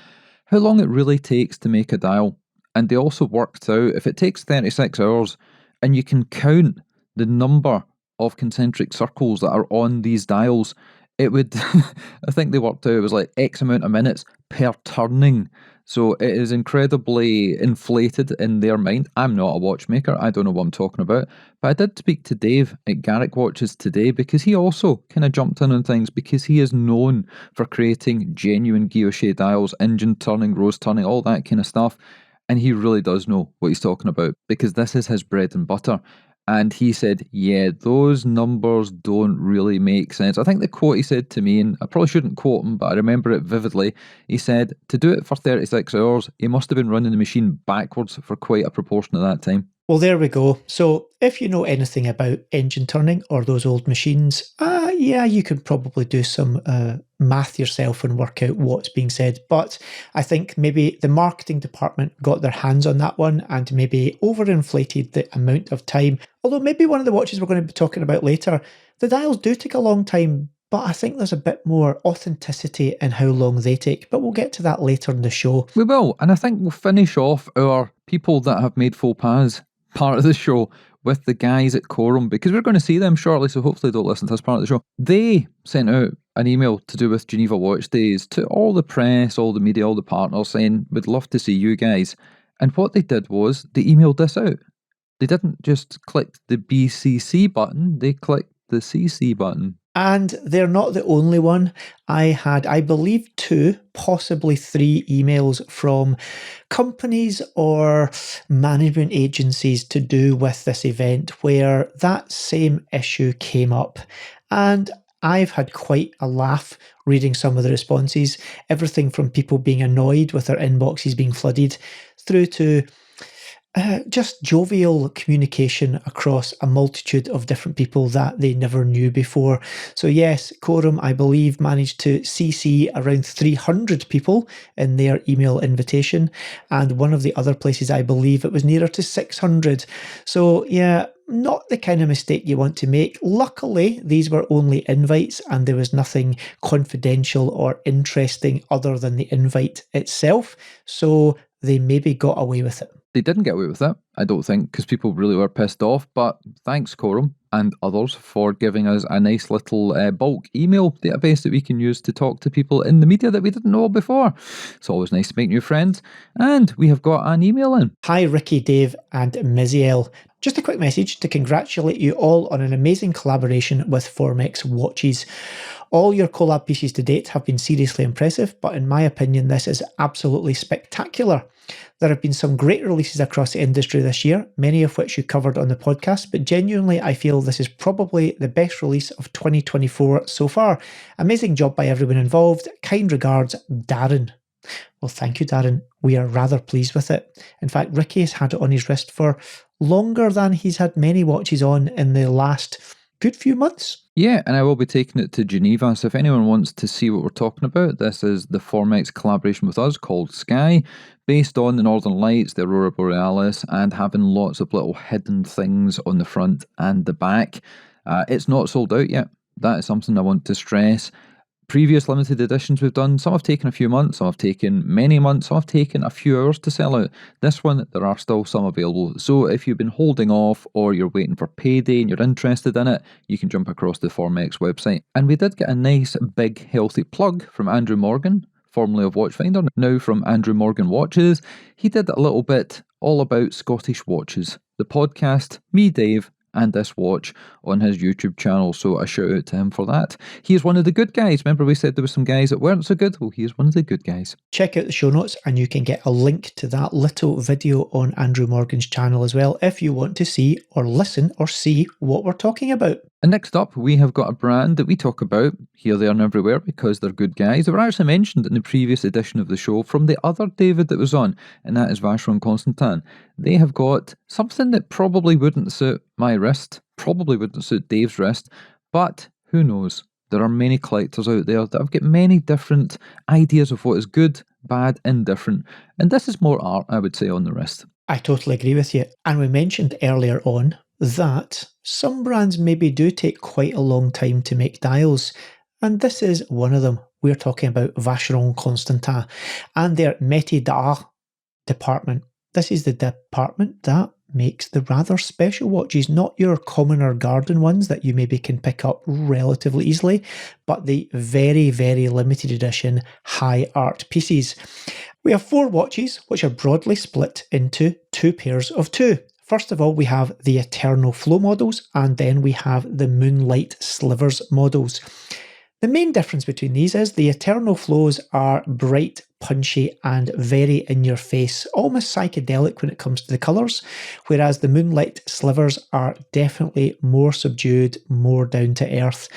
how long it really takes to make a dial. And they also worked out, if it takes 36 hours and you can count the number of concentric circles that are on these dials, it would, I think they worked out it was like X amount of minutes per turning. So it is incredibly inflated in their mind. I'm not a watchmaker, I don't know what I'm talking about. But I did speak to Dave at Garrick Watches today, because he also kind of jumped in on things, because he is known for creating genuine guilloche dials, engine turning, rose turning, all that kind of stuff. And he really does know what he's talking about, because this is his bread and butter. And he said, yeah, those numbers don't really make sense. I think the quote he said to me, and I probably shouldn't quote him, but I remember it vividly. He said, to do it for 36 hours, he must have been running the machine backwards for quite a proportion of that time. Well, there we go. So if you know anything about engine turning or those old machines, yeah, you could probably do some math yourself and work out what's being said. But I think maybe the marketing department got their hands on that one and maybe overinflated the amount of time. Although maybe one of the watches we're going to be talking about later, the dials do take a long time, but I think there's a bit more authenticity in how long they take. But we'll get to that later in the show. We will, and I think we'll finish off our people that have made faux pas part of the show with the guys at Corum, because we're going to see them shortly, so hopefully don't listen to this part of the show. They sent out an email to do with Geneva Watch Days to all the press, all the media, all the partners, saying, we'd love to see you guys. And what they did was, they emailed this out. They didn't just click the BCC button, they clicked the CC button. And they're not the only one. I had, I believe, 2, possibly 3 emails from companies or management agencies to do with this event where that same issue came up. And I've had quite a laugh reading some of the responses. Everything from people being annoyed with their inboxes being flooded through to just jovial communication across a multitude of different people that they never knew before. So yes, Corum, I believe, managed to CC around 300 people in their email invitation. And one of the other places, I believe it was nearer to 600. So yeah, not the kind of mistake you want to make. Luckily, these were only invites and there was nothing confidential or interesting other than the invite itself. So they maybe got away with it. They didn't get away with it, I don't think, because people really were pissed off. But thanks, Corum and others, for giving us a nice little bulk email database that we can use to talk to people in the media that we didn't know before. It's always nice to make new friends. And we have got an email in. Hi, Ricky, Dave, and Miziel. Just a quick message to congratulate you all on an amazing collaboration with Formex Watches. All your collab pieces to date have been seriously impressive, but in my opinion, this is absolutely spectacular. There have been some great releases across the industry this year, many of which you covered on the podcast, but genuinely I feel this is probably the best release of 2024 so far. Amazing job by everyone involved. Kind regards, Darren. Well, thank you, Darren. We are rather pleased with it. In fact, Ricky has had it on his wrist for longer than he's had many watches on in the last good few months. Yeah, and I will be taking it to Geneva, so if anyone wants to see what we're talking about, this is the Formex collaboration with us called Sky, based on the Northern Lights, the Aurora Borealis, and having lots of little hidden things on the front and the back. It's not sold out yet. That is something I want to stress. Previous limited editions we've done, some have taken a few months, some have taken many months, some have taken a few hours to sell out. This one, there are still some available. So if you've been holding off or you're waiting for payday and you're interested in it, you can jump across to the Formex website. And we did get a nice, big, healthy plug from Andrew Morgan, formerly of Watchfinder, now from Andrew Morgan Watches. He did a little bit all about Scottish watches. The podcast, me, Dave, and this watch on his YouTube channel, so a shout out to him for that. He is one of the good guys. Remember we said there were some guys that weren't so good? Well, he is one of the good guys. Check out the show notes and you can get a link to that little video on Andrew Morgan's channel as well if you want to see or listen or see what we're talking about. And next up, we have got a brand that we talk about here, there, and everywhere because they're good guys. They were actually mentioned in the previous edition of the show from the other David that was on, and that is Vacheron Constantin. They have got something that probably wouldn't suit my wrist, probably wouldn't suit Dave's wrist, but who knows? There are many collectors out there that have got many different ideas of what is good, bad, indifferent, and this is more art, I would say, on the wrist. I totally agree with you. And we mentioned earlier on that some brands maybe do take quite a long time to make dials, and this is one of them. We're talking about Vacheron Constantin and their Métier d'Art department. This is the department that makes the rather special watches, not your commoner garden ones that you maybe can pick up relatively easily, but the very, very limited edition high art pieces. We have 4 watches which are broadly split into 2 pairs of 2. First of all, we have the Eternal Flow models, and then we have the Moonlight Slivers models. The main difference between these is the Eternal Flows are bright, punchy, and very in-your-face, almost psychedelic when it comes to the colours, whereas the Moonlight Slivers are definitely more subdued, more down-to-earth.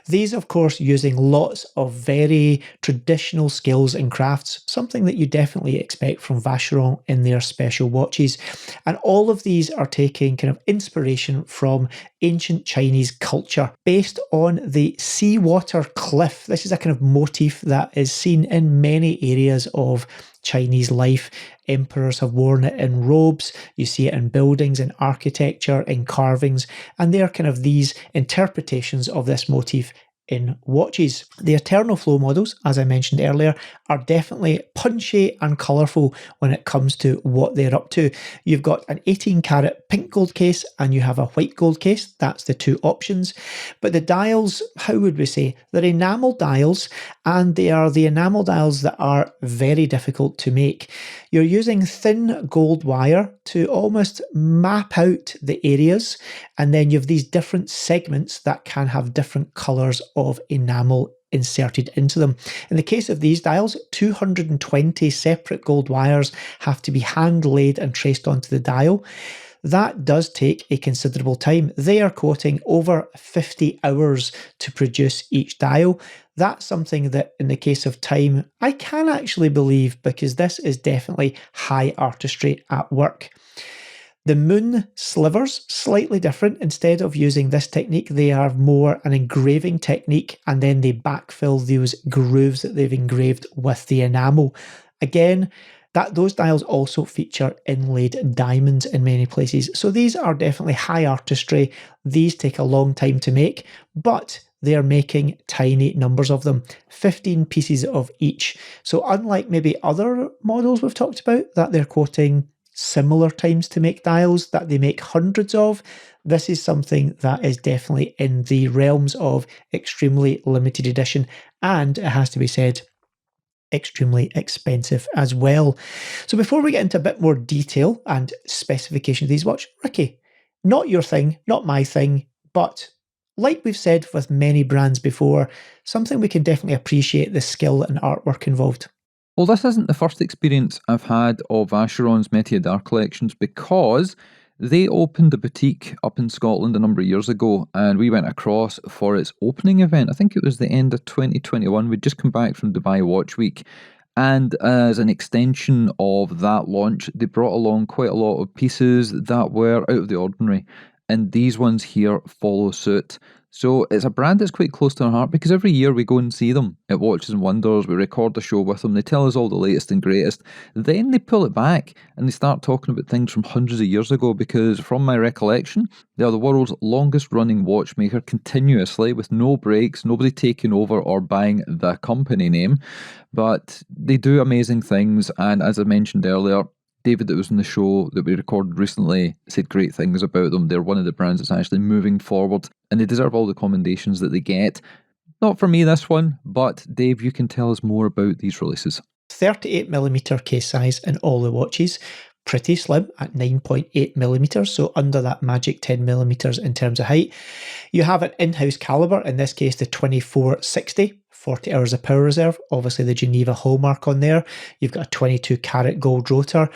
These, of course, using lots of very traditional skills and crafts, something that you definitely expect from Vacheron in their special watches. And all of these are taking kind of inspiration from ancient Chinese culture based on the seawater cliff. This is a kind of motif that is seen in many areas of Chinese life. Emperors have worn it in robes, you see it in buildings, in architecture, in carvings, and they are kind of these interpretations of this motif in watches. The Eternal Flow models, as I mentioned earlier, are definitely punchy and colourful when it comes to what they're up to. You've got an 18 karat pink gold case and you have a white gold case. That's the 2 options. But the dials, how would we say? They're enamel dials, and they are the enamel dials that are very difficult to make. You're using thin gold wire to almost map out the areas, and then you have these different segments that can have different colours of enamel inserted into them. In the case of these dials, 220 separate gold wires have to be hand laid and traced onto the dial. That does take a considerable time. They are quoting over 50 hours to produce each dial. That's something that, in the case of time, I can actually believe, because this is definitely high artistry at work. The Moon Slivers, slightly different. Instead of using this technique, they are more an engraving technique, and then they backfill those grooves that they've engraved with the enamel. Again, those dials also feature inlaid diamonds in many places. So these are definitely high artistry. These take a long time to make, but they are making tiny numbers of them, 15 pieces of each. So unlike maybe other models we've talked about that they're quoting similar times to make dials that they make hundreds of, this is something that is definitely in the realms of extremely limited edition, and it has to be said, extremely expensive as well. So before we get into a bit more detail and specification of these watch, Ricky, not your thing, not my thing, but like we've said with many brands before, something we can definitely appreciate the skill and artwork involved. Well, this isn't the first experience I've had of Vacheron's Métier d'Art collections, because they opened a boutique up in Scotland a number of years ago, and we went across for its opening event. I think it was the end of 2021. We'd just come back from Dubai Watch Week, and as an extension of that launch, they brought along quite a lot of pieces that were out of the ordinary. and these ones here follow suit. So it's a brand that's quite close to our heart because every year we go and see them at Watches and Wonders, we record the show with them, they tell us all the latest and greatest, then they pull it back and they start talking about things from hundreds of years ago because from my recollection, they are the world's longest running watchmaker continuously with no breaks, nobody taking over or buying the company name, but they do amazing things, and as I mentioned earlier, David that was in the show that we recorded recently said great things about them. They're one of the brands that's actually moving forward and they deserve all the commendations that they get. Not for me this one, but Dave, you can tell us more about these releases. 38mm case size in all the watches. Pretty slim at 9.8mm, so under that magic 10mm in terms of height. You have an in-house caliber, in this case the 2460. 40 hours of power reserve, obviously the Geneva hallmark on there. You've got a 22 karat gold rotor,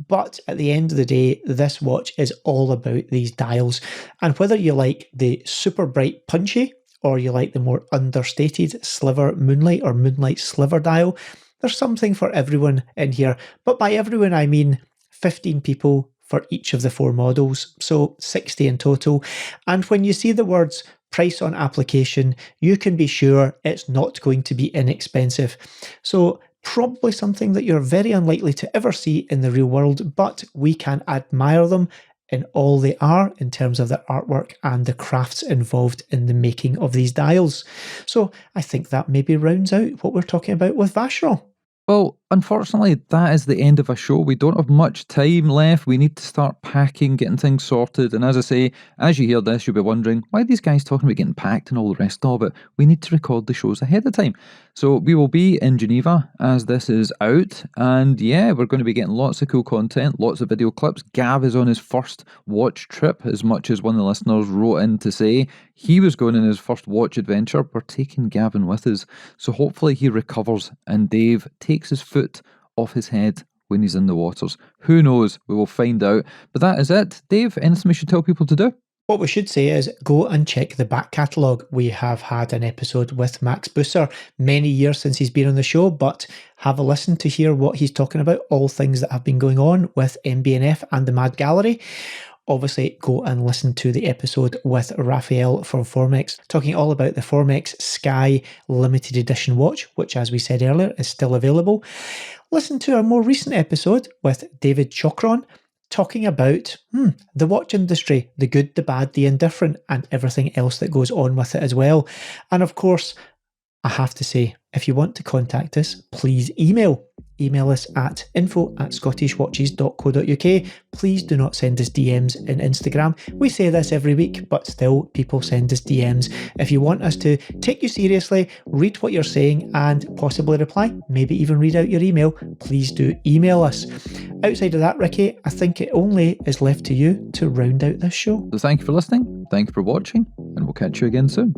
but at the end of the day, this watch is all about these dials. And whether you like the super bright punchy, or you like the more understated sliver moonlight or moonlight sliver dial, there's something for everyone in here. But by everyone, I mean 15 people for each of the 4 models, so 60 in total. And when you see the words price on application, you can be sure it's not going to be inexpensive. So probably something that you're very unlikely to ever see in the real world, but we can admire them in all they are in terms of their artwork and the crafts involved in the making of these dials. So I think that maybe rounds out what we're talking about with Vacheron. Well, unfortunately, that is the end of a show. We don't have much time left. We need to start packing, getting things sorted. And as I say, as you hear this, you'll be wondering, why are these guys talking about getting packed and all the rest of it? We need to record the shows ahead of time. So we will be in Geneva as this is out. And yeah, we're going to be getting lots of cool content, lots of video clips. Gav is on his first watch trip, as much as one of the listeners wrote in to say he was going on his first watch adventure. We're taking Gavin with us. So hopefully he recovers and Dave takes his foot off his head when he's in the waters. Who knows? We will find out. But that is it. Dave, anything we should tell people to do? What we should say is go and check the back catalogue. We have had an episode with Max Busser many years since he's been on the show, but have a listen to hear what he's talking about, all things that have been going on with MB&F and the Mad Gallery. Obviously, go and listen to the episode with Raphael from Formex, talking all about the Formex Sky limited edition watch, which, as we said earlier, is still available. Listen to our more recent episode with David Chokron, talking about the watch industry, the good, the bad, the indifferent, and everything else that goes on with it as well. And of course, I have to say, if you want to contact us, please email us at info@scottishwatches.co.uk. Please do not send us DMs in Instagram. We say this every week, but still people send us DMs. If you want us to take you seriously, read what you're saying and possibly reply, maybe even read out your email, please do email us. Outside of that, Ricky, I think it only is left to you to round out this show. So thank you for listening, thank you for watching, and we'll catch you again soon.